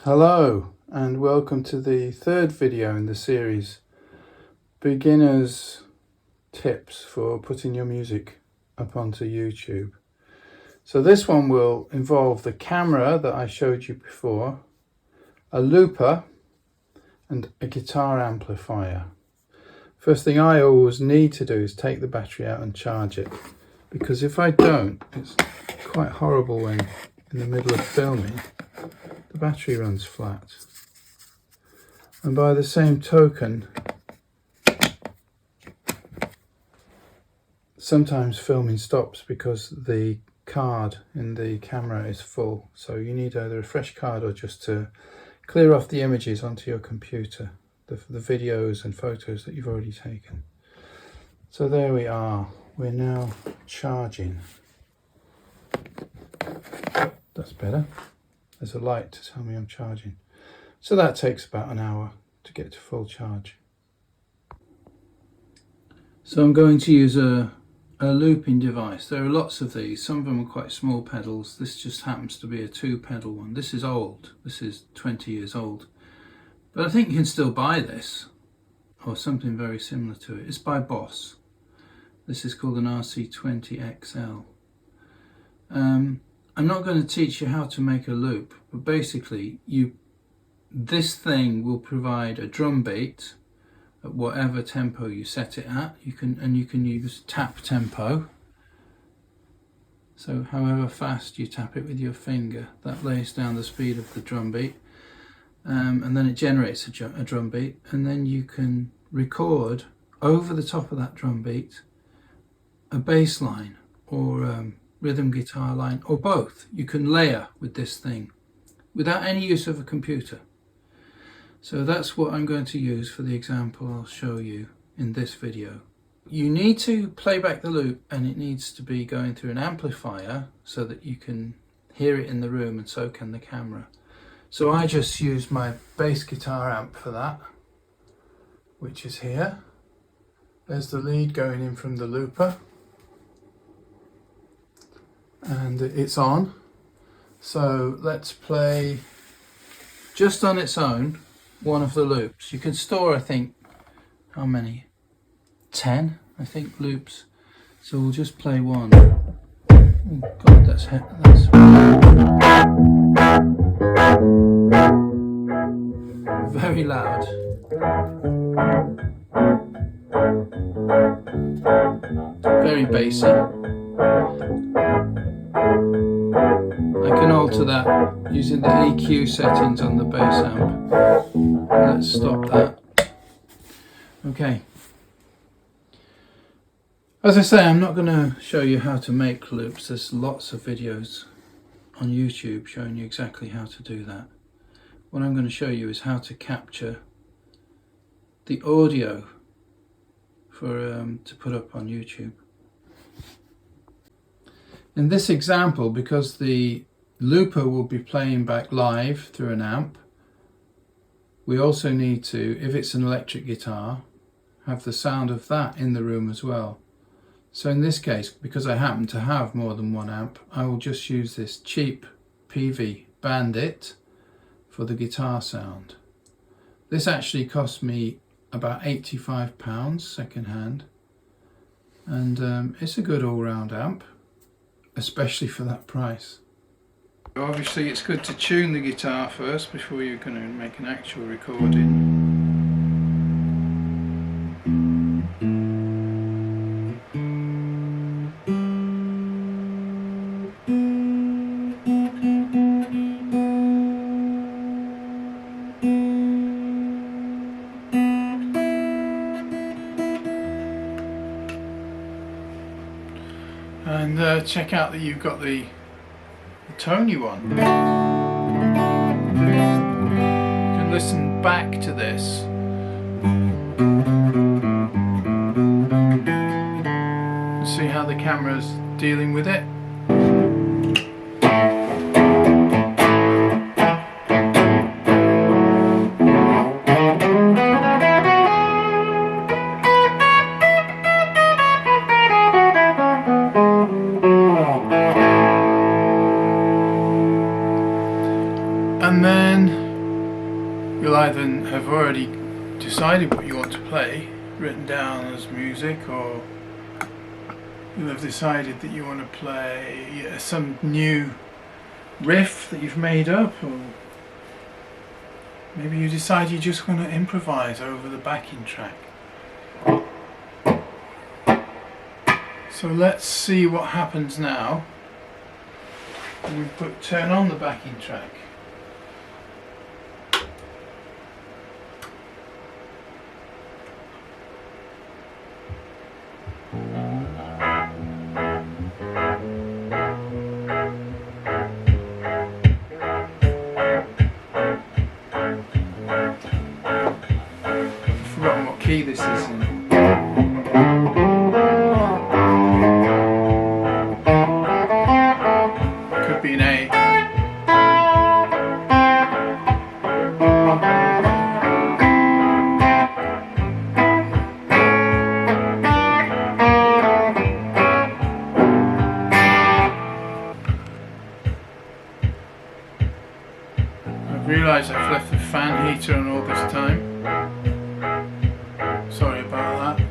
Hello and welcome to the third video in the series, Beginners Tips for Putting Your Music up onto YouTube. So this one will involve the camera that I showed you before, a looper and a guitar amplifier. First thing I always need to do is take the battery out and charge it, because if I don't, it's quite horrible when in the middle of filming the battery runs flat. And by the same token, sometimes filming stops because the card in the camera is full. So you need either a fresh card or just to clear off the images onto your computer, the videos and photos that you've already taken. So there we are. We're now charging. That's better. There's a light to tell me I'm charging. So that takes about an hour to get to full charge. So I'm going to use a looping device. There are lots of these. Some of them are quite small pedals. This just happens to be a 2-pedal one. This is old. This is 20 years old. But I think you can still buy this or something very similar to it. It's by Boss. This is called an RC20XL. I'm not going to teach you how to make a loop, but basically this thing will provide a drum beat at whatever tempo you set it at. You can use tap tempo. So however fast you tap it with your finger, that lays down the speed of the drum beat, and then it generates a drum beat, and then you can record over the top of that drum beat a bass line or rhythm guitar line, or both. You can layer with this thing without any use of a computer. So that's what I'm going to use for the example I'll show you in this video. You need to play back the loop, and it needs to be going through an amplifier so that you can hear it in the room, and so can the camera. So I just use my bass guitar amp for that, which is here. There's the lead going in from the looper, and it's on. So let's play just on its own one of the loops. You can store, I think, how many? 10, I think, loops. So we'll just play one. Oh God, that's very loud. Very bassy. I can alter that using the EQ settings on the bass amp. Let's stop that. Okay. As I say, I'm not going to show you how to make loops. There's lots of videos on YouTube showing you exactly how to do that. What I'm going to show you is how to capture the audio for to put up on YouTube. In this example, because the looper will be playing back live through an amp, we also need to, if it's an electric guitar, have the sound of that in the room as well. So in this case, because I happen to have more than one amp, I will just use this cheap PV Bandit for the guitar sound. This actually cost me about £85 second hand, and it's a good all-round amp, especially for that price. Obviously it's good to tune the guitar first before you're going to make an actual recording. And check out that you've got the tone you want. You can listen back to this. See how the camera's dealing with it. And then You'll either have already decided what you want to play, written down as music, or you'll have decided that you want to play some new riff that you've made up, or maybe you decide you just want to improvise over the backing track. So let's see what happens now when we turn on the backing track. I've forgotten what key this is in. Could be an A. I've realised I've left the fan heater on all this time. Sorry about that.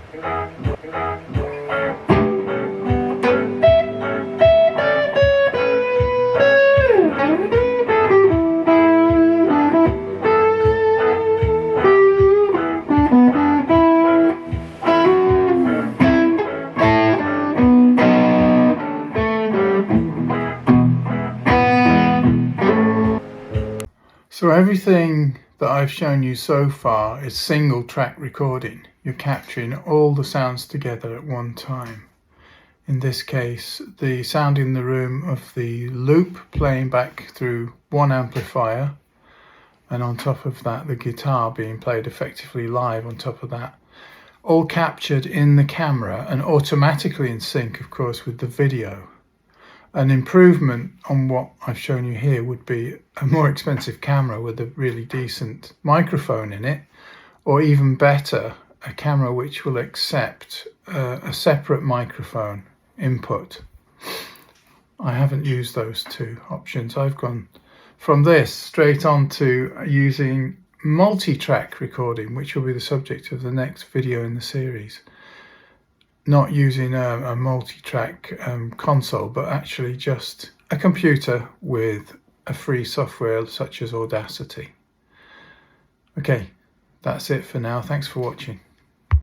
So everything that I've shown you so far is single track recording. You're capturing all the sounds together at one time. In this case, the sound in the room of the loop playing back through one amplifier, and on top of that the guitar being played effectively live on top of that, all captured in the camera and automatically in sync, of course, with the video. An improvement on what I've shown you here would be a more expensive camera with a really decent microphone in it, or even better, a camera which will accept a separate microphone input. I haven't used those two options. I've gone from this straight on to using multi-track recording, which will be the subject of the next video in the series. Not using a multi-track console, but actually just a computer with a free software such as Audacity. Okay, that's it for now. Thanks for watching.